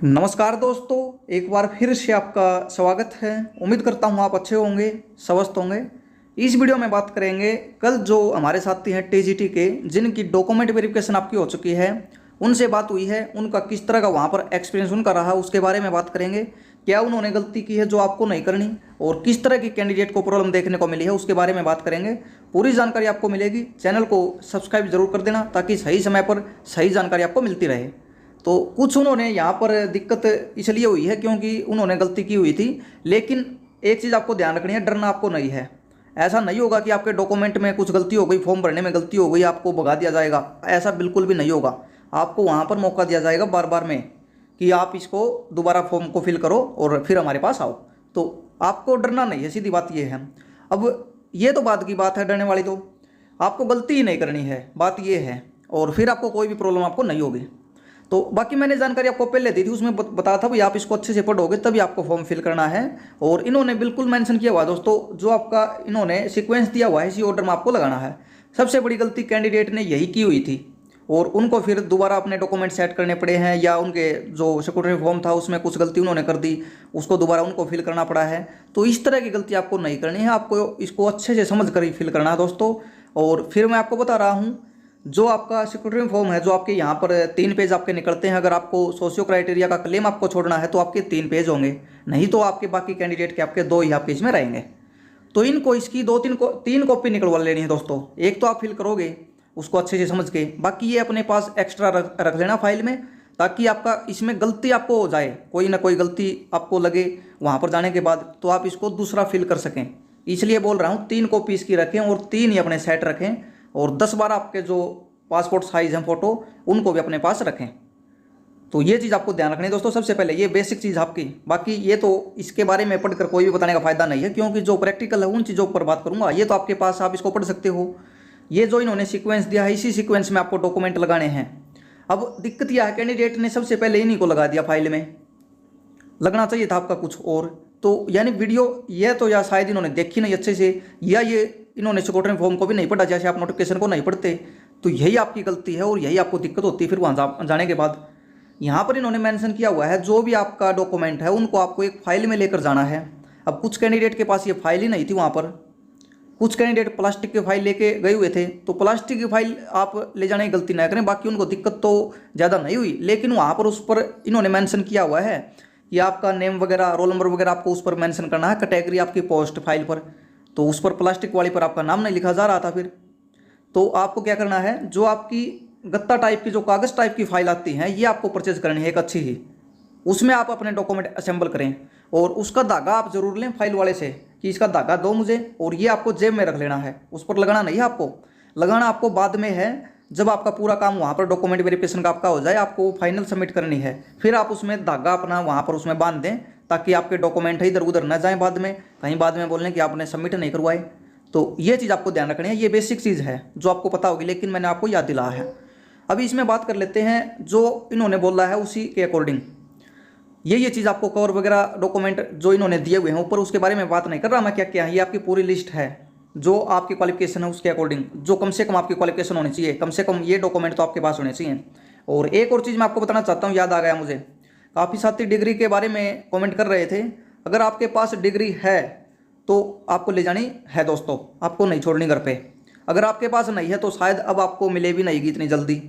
नमस्कार दोस्तों, एक बार फिर से आपका स्वागत है। उम्मीद करता हूँ आप अच्छे होंगे, स्वस्थ होंगे। इस वीडियो में बात करेंगे कल जो हमारे साथी हैं टीजीटी के, जिनकी डॉक्यूमेंट वेरिफिकेशन आपकी हो चुकी है, उनसे बात हुई है, उनका किस तरह का वहाँ पर एक्सपीरियंस उनका रहा, उसके बारे में बात करेंगे। क्या उन्होंने गलती की है जो आपको नहीं करनी, और किस तरह की कैंडिडेट को प्रॉब्लम देखने को मिली है, उसके बारे में बात करेंगे। पूरी जानकारी आपको मिलेगी। चैनल को सब्सक्राइब जरूर कर देना ताकि सही समय पर सही जानकारी आपको मिलती रहे। तो कुछ उन्होंने यहाँ पर दिक्कत इसलिए हुई है क्योंकि उन्होंने गलती की हुई थी, लेकिन एक चीज़ आपको ध्यान रखनी है, डरना आपको नहीं है। ऐसा नहीं होगा कि आपके डॉक्यूमेंट में कुछ गलती हो गई, फॉर्म भरने में गलती हो गई, आपको भगा दिया जाएगा। ऐसा बिल्कुल भी नहीं होगा। आपको वहाँ पर मौका दिया जाएगा बार बार में कि आप इसको दोबारा फॉर्म को फिल करो और फिर हमारे पास आओ। तो आपको डरना नहीं है, सीधी बात ये है। अब ये तो बात की बात है, डरने वाली तो आपको गलती ही नहीं करनी है, बात ये है, और फिर आपको कोई भी प्रॉब्लम आपको नहीं होगी। तो बाकी मैंने जानकारी आपको पहले दी थी, उसमें बताया था भाई आप इसको अच्छे से पढ़ोगे तभी आपको फॉर्म फिल करना है। और इन्होंने बिल्कुल मेंशन किया हुआ है दोस्तों, जो आपका इन्होंने सीक्वेंस दिया हुआ है इसी ऑर्डर में आपको लगाना है। सबसे बड़ी गलती कैंडिडेट ने यही की हुई थी, और उनको फिर दोबारा अपने डॉक्यूमेंट सेट करने पड़े हैं, या उनके जो सिक्योरिटी फॉर्म था उसमें कुछ गलती उन्होंने कर दी, उसको दोबारा उनको फिल करना पड़ा है। तो इस तरह की गलती आपको नहीं करनी है, आपको इसको अच्छे से समझ कर ही फिल करना है दोस्तों। और फिर मैं आपको बता रहा हूँ, जो आपका सिक्योरिटी फॉर्म है, जो आपके यहाँ पर 3 पेज आपके निकलते हैं। अगर आपको सोशियो क्राइटेरिया का क्लेम आपको छोड़ना है तो आपके 3 पेज होंगे, नहीं तो आपके बाकी कैंडिडेट के आपके 2 ही आपके इसमें रहेंगे। तो इनको इसकी 3 कॉपी निकलवा लेनी है दोस्तों। एक तो आप फिल करोगे उसको अच्छे से समझ के, बाकी ये अपने पास एक्स्ट्रा रख लेना फाइल में, ताकि आपका इसमें गलती आपको हो जाए, कोई ना कोई गलती आपको लगे वहाँ पर जाने के बाद, तो आप इसको दूसरा फिल कर सकें। इसलिए बोल रहा हूँ 3 कॉपी इसकी रखें और 3 ही अपने सेट रखें, और 10-12 आपके जो पासपोर्ट साइज हैं फ़ोटो, उनको भी अपने पास रखें। तो ये चीज़ आपको ध्यान रखनी है दोस्तों। सबसे पहले ये बेसिक चीज़ आपकी, बाकी ये तो इसके बारे में पढ़कर कोई भी बताने का फ़ायदा नहीं है, क्योंकि जो प्रैक्टिकल है उन चीज़ों पर बात करूँगा। ये तो आपके पास, आप इसको पढ़ सकते हो। ये जो इन्होंने सीक्वेंस दिया है, इसी सीक्वेंस में आपको डॉक्यूमेंट लगाने हैं। अब दिक्कत यह है, कैंडिडेट ने सबसे पहले इन्हीं को लगा दिया फाइल में, लगना चाहिए था आपका कुछ और। तो यानी वीडियो ये तो, या शायद इन्होंने देखी नहीं अच्छे से, या ये इन्होंने सिक्योरिटी फॉर्म को भी नहीं पढ़ा, जैसे आप नोटिफिकेशन को नहीं पढ़ते। तो यही आपकी गलती है और यही आपको दिक्कत होती है फिर वहाँ जाने के बाद। यहाँ पर इन्होंने मेंशन किया हुआ है, जो भी आपका डॉक्यूमेंट है उनको आपको एक फाइल में लेकर जाना है। अब कुछ कैंडिडेट के पास ये फाइल ही नहीं थी वहाँ पर, कुछ कैंडिडेट प्लास्टिक की फाइल लेके गए हुए थे। तो प्लास्टिक की फाइल आप ले जाने की गलती ना करें, बाकी उनको दिक्कत तो ज़्यादा नहीं हुई, लेकिन वहाँ पर उस पर इन्होंने मेंशन किया हुआ है कि आपका नेम वगैरह, रोल नंबर वगैरह आपको उस पर मेंशन करना है, कैटेगरी आपकी पोस्ट फाइल पर। तो उस पर प्लास्टिक वाली पर आपका नाम नहीं लिखा जा रहा था फिर। तो आपको क्या करना है, जो आपकी गत्ता टाइप की, जो कागज़ टाइप की फाइल आती हैं, ये आपको परचेज करनी है एक अच्छी ही। उसमें आप अपने डॉक्यूमेंट असेंबल करें, और उसका धागा आप जरूर लें फाइल वाले से कि इसका धागा दो मुझे, और ये आपको जेब में रख लेना है। उस पर लगाना नहीं है आपको, लगाना आपको बाद में है, जब आपका पूरा काम वहाँ पर डॉक्यूमेंट वेरिफिकेशन का आपका हो जाए, आपको वो फाइनल सबमिट करनी है, फिर आप उसमें धागा अपना वहाँ पर उसमें बांध दें, ताकि आपके डॉक्यूमेंट इधर उधर न जाएँ बाद में, कहीं बाद में बोलने कि आपने सबमिट नहीं करवाए। तो ये चीज़ आपको ध्यान रखनी है। ये बेसिक चीज़ है जो आपको पता होगी, लेकिन मैंने आपको याद दिलाया है। अभी इसमें बात कर लेते हैं जो इन्होंने बोला है उसी के अकॉर्डिंग। ये चीज़ आपको कवर वगैरह डॉक्यूमेंट जो इन्होंने दिए हुए हैं ऊपर, उसके बारे में बात नहीं कर रहा मैं क्या क्या है। ये आपकी पूरी लिस्ट है, जो आपकी क्वालिफिकेशन है उसके अकॉर्डिंग, जो कम से कम आपकी क्वालिफिकेशन होनी चाहिए, कम से कम ये डॉक्यूमेंट तो आपके पास होने चाहिए। और एक और चीज़ मैं आपको बताना चाहता हूँ, याद आ गया मुझे, काफ़ी साथी डिग्री के बारे में कमेंट कर रहे थे। अगर आपके पास डिग्री है तो आपको ले जानी है दोस्तों, आपको नहीं छोड़नी घर पे। अगर आपके पास नहीं है तो शायद अब आपको मिले भी नहीं इतनी जल्दी।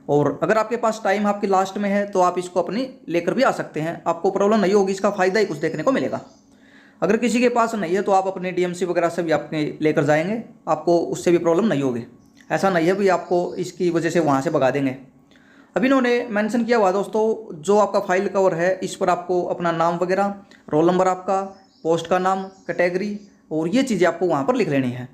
और अगर आपके पास टाइम आपकी लास्ट में है तो आप इसको अपनी लेकर भी आ सकते हैं, आपको प्रॉब्लम नहीं होगी, इसका फ़ायदा ही कुछ देखने को मिलेगा। अगर किसी के पास नहीं है तो आप अपने डीएमसी वगैरह से भी आपके लेकर जाएंगे, आपको उससे भी प्रॉब्लम नहीं होगी। ऐसा नहीं है भी आपको इसकी वजह से वहाँ से भगा देंगे। अभी इन्होंने मेंशन किया हुआ दोस्तों, जो आपका फाइल कवर है इस पर आपको अपना नाम वगैरह, रोल नंबर आपका, पोस्ट का नाम, कैटेगरी, और ये चीज़ें आपको वहाँ पर लिख लेनी है।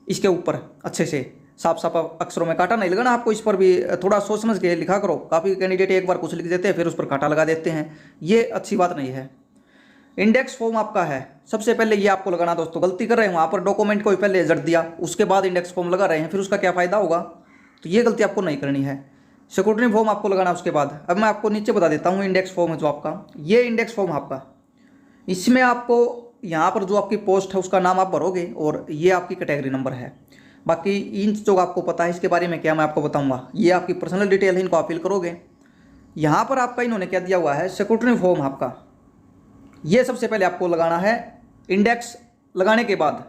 इसके ऊपर अच्छे से साफ साफ अक्षरों में काटा नहीं लगाना आपको, इस पर भी थोड़ा सोच समझ के लिखा करो। काफ़ी कैंडिडेट एक बार कुछ लिख देते हैं फिर उस पर काटा लगा देते हैं, ये अच्छी बात नहीं है। इंडेक्स फॉर्म आपका है, सबसे पहले ये आपको लगाना दोस्तों। गलती कर रहे हैं वहाँ पर डॉक्यूमेंट को पहले एजट दिया, उसके बाद इंडेक्स फॉर्म लगा रहे हैं, फिर उसका क्या फ़ायदा होगा। तो ये गलती आपको नहीं करनी है। सिक्योरिटी फॉर्म आपको लगाना उसके बाद। अब मैं आपको नीचे बता देता हूँ, इंडेक्स फॉर्म है जो आपका, ये इंडेक्स फॉर्म आपका, इसमें आपको यहाँ पर जो आपकी पोस्ट है उसका नाम आप भरोगे, और ये आपकी कैटेगरी नंबर है। बाकी इन चीज़ों का आपको पता है, इसके बारे में क्या मैं आपको बताऊंगा। ये आपकी पर्सनल डिटेल है, इनको आप फिल करोगे। यहाँ पर आपका इन्होंने क्या दिया हुआ है, स्क्रूटनी फॉर्म आपका, ये सबसे पहले आपको लगाना है। इंडेक्स लगाने के बाद,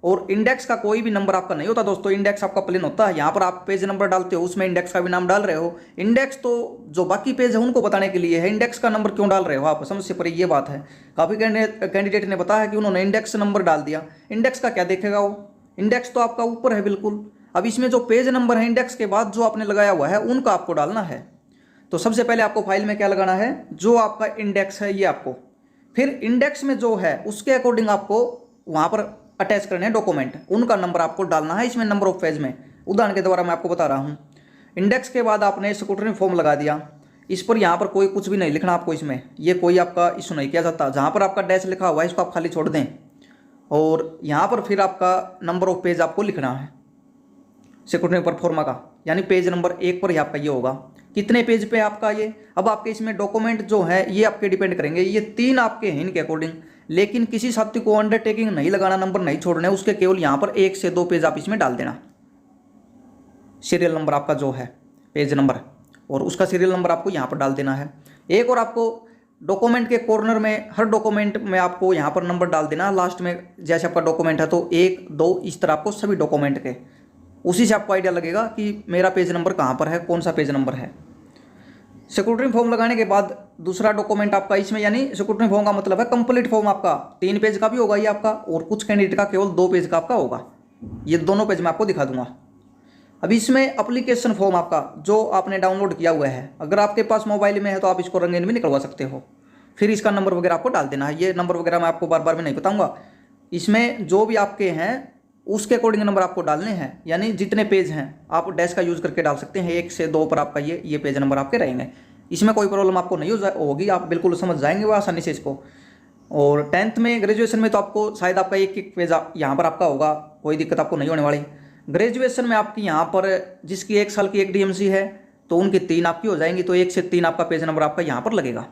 और इंडेक्स का कोई भी नंबर आपका नहीं होता दोस्तों, इंडेक्स आपका प्लेन होता है। यहाँ पर आप पेज नंबर डालते हो, उसमें इंडेक्स का भी नाम डाल रहे हो। इंडेक्स तो जो बाकी पेज है उनको बताने के लिए है, इंडेक्स का नंबर क्यों डाल रहे हो आप, समझ से परे ये बात है। काफ़ी कैंडिडेट ने बताया कि उन्होंने इंडेक्स नंबर डाल दिया, इंडेक्स का क्या देखेगा वो, इंडेक्स तो आपका ऊपर है बिल्कुल। अब इसमें जो पेज नंबर है इंडेक्स के बाद जो आपने लगाया हुआ है उनका आपको डालना है। तो सबसे पहले आपको फाइल में क्या लगाना है, जो आपका इंडेक्स है ये आपको, फिर इंडेक्स में जो है उसके अकॉर्डिंग आपको वहाँ पर अटैच करने हैं डॉक्यूमेंट, उनका नंबर आपको डालना है इसमें, नंबर ऑफ पेज में। उदाहरण के द्वारा मैं आपको बता रहा हूँ। इंडेक्स के बाद आपने स्क्रूटनी फॉर्म लगा दिया, इस पर यहाँ पर कोई कुछ भी नहीं लिखना आपको, इसमें ये कोई आपका इशू नहीं किया जाता। जहाँ पर आपका डैश लिखा हुआ है इसको आप खाली छोड़ दें, और यहाँ पर फिर आपका नंबर ऑफ पेज आपको लिखना है स्क्रूटनी परफॉर्मा का, यानी पेज नंबर 1 पर ही आपका ये होगा। कितने पेज पे आपका ये, अब आपके इसमें डॉक्यूमेंट जो है ये आपके डिपेंड करेंगे, ये 3 आपके हैं इनके अकॉर्डिंग। लेकिन किसी साथी को अंडरटेकिंग नहीं लगाना, नंबर नहीं छोड़ने उसके, केवल यहाँ पर 1 से 2 पेज आप इसमें डाल देना। सीरियल नंबर आपका जो है पेज नंबर, और उसका सीरियल नंबर आपको यहाँ पर डाल देना है। एक और आपको डॉक्यूमेंट के कॉर्नर में, हर डॉक्यूमेंट में आपको यहाँ पर नंबर डाल देना लास्ट में। जैसे आपका डॉक्यूमेंट है तो 1, 2 इस तरह आपको सभी डॉक्यूमेंट के, उसी से आपको आइडिया लगेगा कि मेरा पेज नंबर कहाँ पर है, कौन सा पेज नंबर है। स्क्रूटनी फॉर्म लगाने के बाद दूसरा डॉक्यूमेंट आपका इसमें, यानी स्क्रूटनी फॉर्म का मतलब है कंप्लीट फॉर्म आपका 3 पेज का भी होगा ये आपका, और कुछ कैंडिडेट का केवल 2 पेज का आपका होगा। ये दोनों पेज मैं आपको दिखा दूंगा। अब इसमें एप्लीकेशन फॉर्म आपका जो आपने डाउनलोड किया हुआ है, अगर आपके पास मोबाइल में है तो आप इसको रंगीन भी निकलवा सकते हो। फिर इसका नंबर वगैरह आपको डाल देना है, ये नंबर वगैरह मैं आपको बार बार में नहीं बताऊँगा। इसमें जो भी आपके हैं उसके अकॉर्डिंग नंबर आपको डालने हैं, यानी जितने पेज हैं आप डैश का यूज़ करके डाल सकते हैं। 1 से 2 पर आपका ये पेज नंबर आपके रहेंगे, इसमें कोई प्रॉब्लम आपको नहीं होगी, आप बिल्कुल समझ जाएंगे वो आसानी से इसको। और 10th में, ग्रेजुएशन में तो आपको शायद आपका एक पेज यहाँ पर आपका होगा, कोई दिक्कत आपको नहीं होने वाली। ग्रेजुएशन में आपकी यहाँ पर जिसकी 1 साल की एक DMC है तो उनकी 3 आपकी हो जाएंगी, तो 1 से 3 आपका पेज नंबर आपका यहाँ पर लगेगा।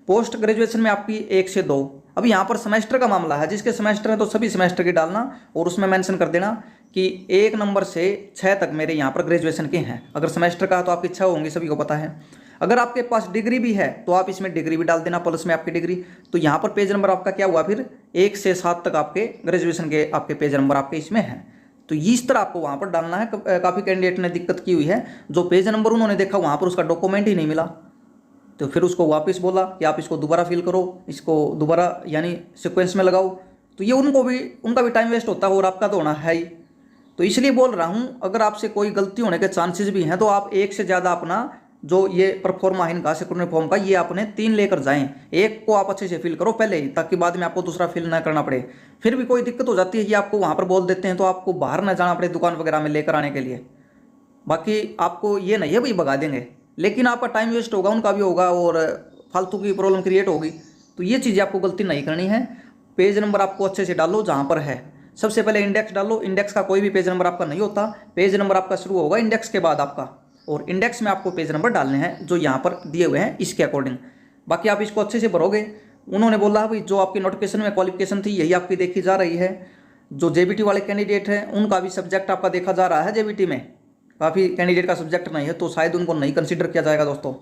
पोस्ट ग्रेजुएशन में आपकी 1 से 2। अब यहाँ पर सेमेस्टर का मामला है, जिसके सेमेस्टर है तो सभी सेमेस्टर की डालना, और उसमें मेंशन कर देना कि 1 नंबर से 6 तक मेरे यहाँ पर ग्रेजुएशन के हैं। अगर सेमेस्टर का है तो आपकी 6 होंगी, सभी को पता है। अगर आपके पास डिग्री भी है तो आप इसमें डिग्री भी डाल देना, प्लस में आपकी डिग्री। तो यहाँ पर पेज नंबर आपका क्या हुआ, फिर 1 से 7 तक आपके ग्रेजुएशन के आपके पेज नंबर आपके इसमें हैं। तो इस तरह आपको वहाँ पर डालना है। काफ़ी कैंडिडेट ने दिक्कत की हुई है, जो पेज नंबर उन्होंने देखा वहाँ पर उसका डॉक्यूमेंट ही नहीं मिला, तो फिर उसको वापस बोला कि आप इसको दोबारा फिल करो, इसको दोबारा यानी सीक्वेंस में लगाओ। तो ये उनका भी टाइम वेस्ट होता है, और आपका तो होना है ही। तो इसलिए बोल रहा हूँ, अगर आपसे कोई गलती होने के चांसेस भी हैं तो आप 1 से ज़्यादा अपना जो ये परफॉर्मा है इनका स्क्रूटनी फॉर्म का, ये आपने 3 लेकर जाएं। 1 को आप अच्छे से फिल करो पहले ही, ताकि बाद में आपको दूसरा फिल ना करना पड़े। फिर भी कोई दिक्कत हो जाती है, ये आपको वहाँ पर बोल देते हैं तो आपको बाहर ना जाना पड़े दुकान वगैरह में लेकर आने के लिए। बाकी आपको ये नहीं है भाई भगा देंगे, लेकिन आपका टाइम वेस्ट होगा, उनका भी होगा, और फालतू की प्रॉब्लम क्रिएट होगी। तो ये चीज़ें आपको गलती नहीं करनी है। पेज नंबर आपको अच्छे से डालो जहाँ पर है। सबसे पहले इंडेक्स डालो, इंडेक्स का कोई भी पेज नंबर आपका नहीं होता, पेज नंबर आपका शुरू होगा इंडेक्स के बाद आपका, और इंडेक्स में आपको पेज नंबर डालने हैं जो यहाँ पर दिए हुए हैं इसके अकॉर्डिंग। बाकी आप इसको अच्छे से भरोगे। उन्होंने बोला भाई जो आपकी नोटिफिकेशन में क्वालिफिकेशन थी यही आपकी देखी जा रही है। जो JBT वाले कैंडिडेट हैं उनका भी सब्जेक्ट आपका देखा जा रहा है। JBT में काफ़ी कैंडिडेट का सब्जेक्ट नहीं है तो शायद उनको नहीं कंसिडर किया जाएगा दोस्तों।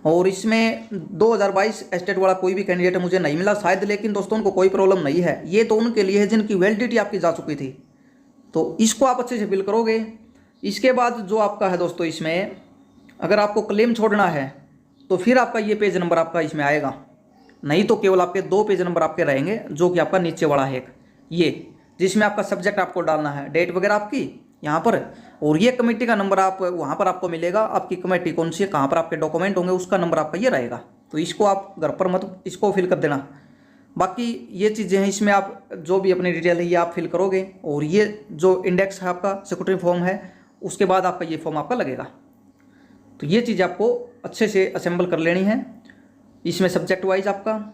और इसमें 2022 स्टेट वाला कोई भी कैंडिडेट मुझे नहीं मिला शायद, लेकिन दोस्तों उनको कोई प्रॉब्लम नहीं है। ये तो उनके लिए है जिनकी वैलिडिटी आपकी जा चुकी थी, तो इसको आप अच्छे से फिल करोगे। इसके बाद जो आपका है दोस्तों, इसमें अगर आपको क्लेम छोड़ना है तो फिर आपका ये पेज नंबर आपका इसमें आएगा, नहीं तो केवल आपके 2 पेज नंबर आपके रहेंगे, जो कि आपका नीचे वाला है ये, जिसमें आपका सब्जेक्ट आपको डालना है, डेट वगैरह आपकी यहाँ पर, और ये कमेटी का नंबर आप वहाँ पर आपको मिलेगा। आपकी कमेटी कौन सी है, कहाँ पर आपके डॉक्यूमेंट होंगे, उसका नंबर आपका ये रहेगा। तो इसको आप घर पर मत इसको फिल कर देना। बाकी ये चीज़ें हैं, इसमें आप जो भी अपनी डिटेल है ये आप फिल करोगे। और ये जो इंडेक्स है आपका स्क्रूटनी फॉर्म है, उसके बाद आपका ये फॉर्म आपका लगेगा। तो ये चीज़ आपको अच्छे से असेंबल कर लेनी है। इसमें सब्जेक्ट वाइज आपका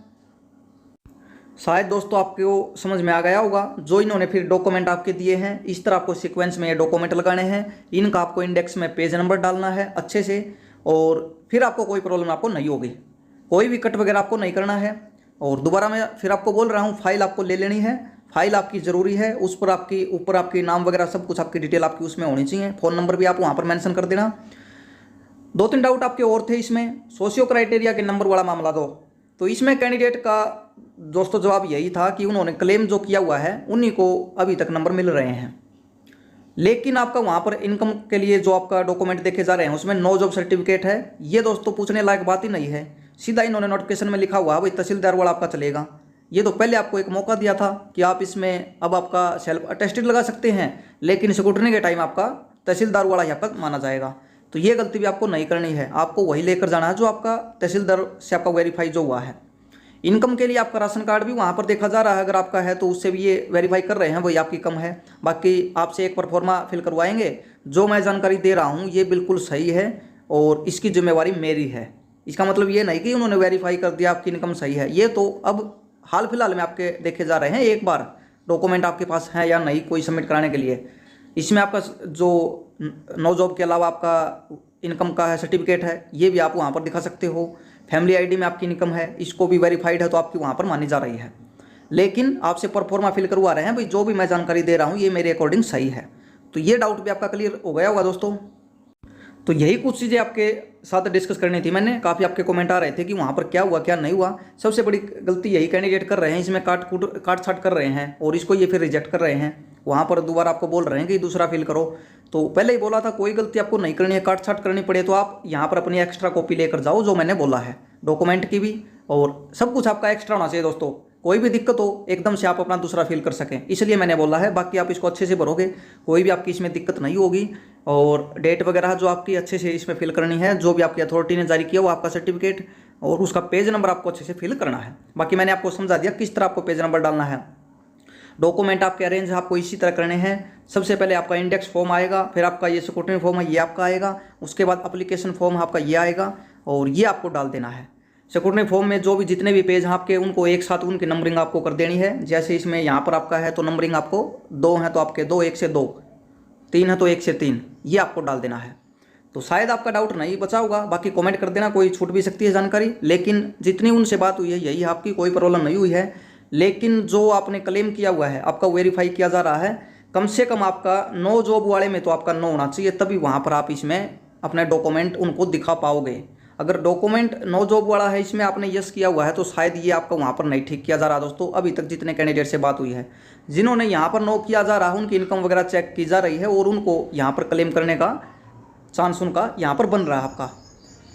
शायद दोस्तों आपको समझ में आ गया होगा। जो इन्होंने फिर डॉक्यूमेंट आपके दिए हैं, इस तरह आपको सीक्वेंस में ये डॉक्यूमेंट लगाने हैं। इनका आपको इंडेक्स में पेज नंबर डालना है अच्छे से, और फिर आपको कोई प्रॉब्लम आपको नहीं होगी, कोई भी कट वगैरह आपको नहीं करना है। और दोबारा मैं फिर आपको बोल रहा हूँ, फाइल आपको ले लेनी है, फाइल आपकी ज़रूरी है। उस पर आपकी ऊपर आपकी नाम वगैरह सब कुछ आपकी डिटेल आपकी उसमें होनी चाहिए। फ़ोन नंबर भी आप वहाँ पर मेंशन कर देना। 2-3 डाउट आपके और थे इसमें। सोशियो क्राइटेरिया के नंबर वाला मामला तो इसमें कैंडिडेट का दोस्तों जवाब यही था कि उन्होंने क्लेम जो किया हुआ है उन्हीं को अभी तक नंबर मिल रहे हैं, लेकिन आपका वहाँ पर इनकम के लिए जो आपका डॉक्यूमेंट देखे जा रहे हैं उसमें नो जॉब सर्टिफिकेट है। ये दोस्तों पूछने लायक बात ही नहीं है। सीधा इन्होंने नोटिफिकेशन में लिखा हुआ है भाई तहसीलदार वाला आपका चलेगा। ये तो पहले आपको एक मौका दिया था कि आप इसमें अब आपका सेल्फ अटेस्टेड लगा सकते हैं, लेकिन स्कूटनी के टाइम आपका तहसीलदार वाला ही आपका माना जाएगा। तो ये गलती भी आपको नहीं करनी है, आपको वही लेकर जाना है जो आपका तहसीलदार से आपका वेरीफाई जो हुआ है। इनकम के लिए आपका राशन कार्ड भी वहाँ पर देखा जा रहा है, अगर आपका है तो उससे भी ये वेरीफाई कर रहे हैं वही आपकी कम है। बाकी आपसे एक परफॉर्मा फिल करवाएंगे। जो मैं जानकारी दे रहा हूँ ये बिल्कुल सही है और इसकी जिम्मेवारी मेरी है। इसका मतलब ये नहीं कि उन्होंने वेरीफाई कर दिया आपकी इनकम सही है। ये तो अब हाल फिलहाल में आपके देखे जा रहे हैं, एक बार डॉक्यूमेंट आपके पास है या नहीं कोई सबमिट कराने के लिए। इसमें आपका जो नो जॉब के अलावा आपका इनकम का है सर्टिफिकेट है, ये भी आप वहाँ पर दिखा सकते हो। फैमिली आईडी में आपकी इनकम है, इसको भी वेरीफाइड है तो आपकी वहाँ पर मानी जा रही है। लेकिन आपसे परफॉर्मा फिल करवा रहे हैं भाई, जो भी मैं जानकारी दे रहा हूँ ये मेरे अकॉर्डिंग सही है। तो ये डाउट भी आपका क्लियर हो गया होगा दोस्तों। तो यही कुछ चीज़ें आपके साथ डिस्कस करनी थी मैंने। काफ़ी आपके कमेंट आ रहे थे कि वहाँ पर क्या हुआ क्या नहीं हुआ। सबसे बड़ी गलती यही कैंडिडेट कर रहे हैं, इसमें काट छाट कर रहे हैं और इसको ये फिर रिजेक्ट कर रहे हैं। वहाँ पर दोबारा आपको बोल रहे हैं कि दूसरा फिल करो। तो पहले ही बोला था कोई गलती आपको नहीं करनी है, काट छाट करनी पड़े तो आप यहाँ पर अपनी एक्स्ट्रा कॉपी लेकर जाओ, जो मैंने बोला है डॉक्यूमेंट की भी, और सब कुछ आपका एक्स्ट्रा होना चाहिए दोस्तों। कोई भी दिक्कत हो एकदम से आप अपना दूसरा फिल कर सकें, इसलिए मैंने बोला है। बाकी आप इसको अच्छे से भरोगे, कोई भी आपकी इसमें दिक्कत नहीं होगी। और डेट वगैरह जो आपकी अच्छे से इसमें फिल करनी है, जो भी आपकी अथॉरिटी ने जारी किया वो आपका सर्टिफिकेट और उसका पेज नंबर आपको अच्छे से फिल करना है। बाकी मैंने आपको समझा दिया किस तरह आपको पेज नंबर डालना है। डॉक्यूमेंट आपके अरेंज आपको इसी तरह करने हैं। सबसे पहले आपका इंडेक्स फॉर्म आएगा, फिर आपका ये स्क्रूटनी फॉर्म है ये आपका आएगा, उसके बाद एप्लीकेशन फॉर्म आपका ये आएगा और ये आपको डाल देना है। स्क्रूटनी फॉर्म में जो भी जितने भी पेज हैं आपके उनको एक साथ उनकी नंबरिंग आपको कर देनी है। जैसे इसमें यहाँ पर आपका है तो नंबरिंग आपको 2 हैं तो आपके 2 1 से 2, 3 है तो 1 से 3, ये आपको डाल देना है। तो शायद आपका डाउट नहीं बचा होगा। बाकी कमेंट कर देना, कोई छूट भी सकती है जानकारी, लेकिन जितनी उनसे बात हुई है यही आपकी, कोई प्रॉब्लम नहीं हुई है। लेकिन जो आपने क्लेम किया हुआ है आपका वेरीफाई किया जा रहा है। कम से कम आपका नो जॉब वाले में तो आपका नो होना चाहिए, तभी वहाँ पर आप इसमें अपने डॉक्यूमेंट उनको दिखा पाओगे। अगर डॉक्यूमेंट नो जॉब वाला है इसमें आपने यस किया हुआ है तो शायद ये आपका वहाँ पर नहीं ठीक किया जा रहा दोस्तों। अभी तक जितने कैंडिडेट से बात हुई है, जिन्होंने यहाँ पर नो किया जा रहा है उनकी इनकम वगैरह चेक की जा रही है और उनको यहाँ पर क्लेम करने का चांस उनका यहाँ पर बन रहा है आपका।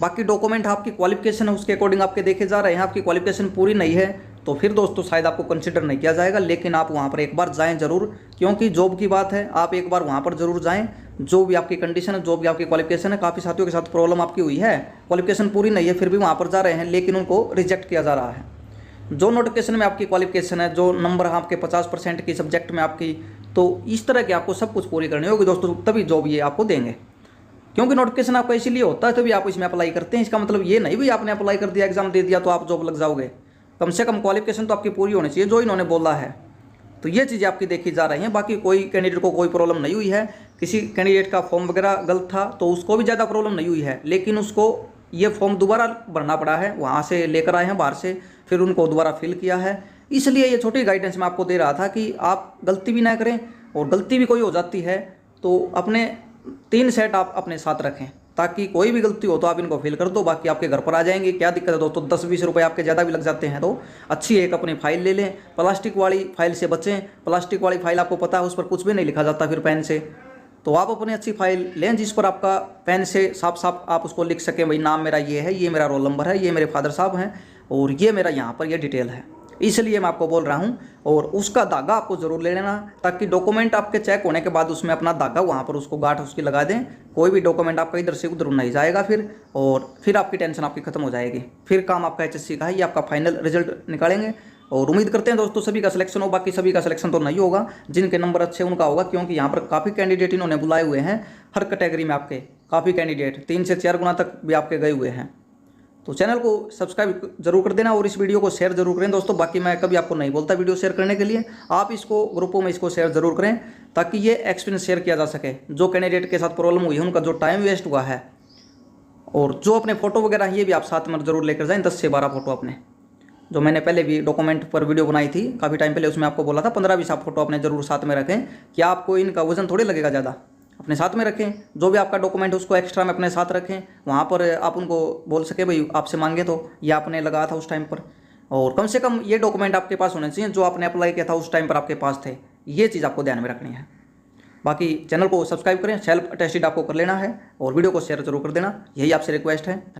बाकी डॉक्यूमेंट आपकी क्वालिफिकेशन है उसके अकॉर्डिंग आपके देखे जा रहे हैं। आपकी क्वालिफिकेशन पूरी नहीं है तो फिर दोस्तों शायद आपको कंसिडर नहीं किया जाएगा। लेकिन आप वहाँ पर एक बार जाएं ज़रूर, क्योंकि जॉब की बात है। आप एक बार वहाँ पर ज़रूर जाएं। जो भी आपकी कंडीशन है, जो भी आपकी क्वालिफिकेशन है, काफ़ी साथियों के साथ प्रॉब्लम आपकी हुई है, क्वालिफिकेशन पूरी नहीं है फिर भी वहाँ पर जा रहे हैं लेकिन उनको रिजेक्ट किया जा रहा है। जो नोटिफिकेशन में आपकी क्वालिफिकेशन है, जो नंबर है आपके 50% की सब्जेक्ट में आपकी, तो इस तरह की आपको सब कुछ पूरी करनी होगी दोस्तों, तभी जॉब ये आपको देंगे। क्योंकि नोटिफिकेशन आपका इसीलिए होता है तभी आप इसमें अप्लाई करते हैं। इसका मतलब ये नहीं भी आपने अप्लाई कर दिया, एग्जाम दे दिया तो आप जॉब लग जाओगे। कम से कम क्वालिफिकेशन तो आपकी पूरी होनी चाहिए जो इन्होंने बोला है। तो ये चीज़ें आपकी देखी जा रही हैं। बाकी कोई कैंडिडेट को कोई प्रॉब्लम नहीं हुई है। किसी कैंडिडेट का फॉर्म वगैरह गलत था तो उसको भी ज़्यादा प्रॉब्लम नहीं हुई है, लेकिन उसको ये फॉर्म दोबारा भरना पड़ा है। वहाँ से लेकर आए हैं बाहर से, फिर उनको दोबारा फिल किया है। इसलिए ये छोटी गाइडेंस मैं आपको दे रहा था कि आप गलती भी ना करें, और गलती भी कोई हो जाती है तो अपने 3 सेट आप अपने साथ रखें ताकि कोई भी गलती हो तो आप इनको फिल कर दो, बाकी आपके घर पर आ जाएंगे। क्या दिक्कत है दोस्तों, 10-20 रुपये आपके ज़्यादा भी लग जाते हैं तो अच्छी एक अपनी फाइल ले लें। प्लास्टिक वाली फाइल से बचें। प्लास्टिक वाली फाइल आपको पता है उस पर कुछ भी नहीं लिखा जाता फिर पेन से, तो आप अपनी अच्छी फाइल लें जिस पर आपका पेन से साफ साफ आप उसको लिख सकें, भाई नाम मेरा ये है, ये मेरा रोल नंबर है, ये मेरे फादर साहब हैं और ये मेरा यहाँ पर ये डिटेल है। इसलिए मैं आपको बोल रहा हूँ। और उसका धागा आपको ज़रूर ले लेना ताकि डॉक्यूमेंट आपके चेक होने के बाद उसमें अपना धागा वहाँ पर उसको गांठ उसकी लगा दें। कोई भी डॉक्यूमेंट आपका इधर से उधर नहीं जाएगा फिर आपकी टेंशन आपकी खत्म हो जाएगी। फिर काम आपका HSC का है, ये आपका फाइनल रिजल्ट निकालेंगे। और उम्मीद करते हैं दोस्तों सभी का सिलेक्शन हो। बाकी सभी का सिलेक्शन तो नहीं होगा, जिनके नंबर अच्छे उनका होगा, क्योंकि यहाँ पर काफ़ी कैंडिडेट इन्होंने बुलाए हुए हैं। हर कैटेगरी में आपके काफ़ी कैंडिडेट 3 से 4 गुना तक भी आपके गए हुए हैं। तो चैनल को सब्सक्राइब जरूर कर देना और इस वीडियो को शेयर जरूर करें दोस्तों। बाकी मैं कभी आपको नहीं बोलता वीडियो शेयर करने के लिए, आप इसको ग्रुपों में इसको शेयर जरूर करें ताकि ये एक्सपीरियंस शेयर किया जा सके। जो कैंडिडेट के साथ प्रॉब्लम हुई है उनका जो टाइम वेस्ट हुआ है, और जो अपने फ़ोटो वगैरह ये भी आप साथ में जरूर लेकर जाएँ। 10 से 12 फोटो अपने, जो मैंने पहले भी डॉक्यूमेंट पर वीडियो बनाई थी काफ़ी टाइम पहले, उसमें आपको बोला था 15-20 आप फोटो अपने जरूर साथ में रखें। क्या आपको इनका वजन थोड़ी लगेगा ज़्यादा, अपने साथ में रखें। जो भी आपका डॉक्यूमेंट उसको एक्स्ट्रा में अपने साथ रखें, वहाँ पर आप उनको बोल सके भाई आपसे मांगे तो ये आपने लगाया था उस टाइम पर, और कम से कम ये डॉक्यूमेंट आपके पास होने चाहिए जो आपने अप्लाई किया था उस टाइम पर आपके पास थे। ये चीज़ आपको ध्यान में रखनी है। बाकी चैनल को सब्सक्राइब करें, सेल्फ अटेस्टेड आपको कर लेना है, और वीडियो को शेयर जरूर कर देना, यही आपसे रिक्वेस्ट है।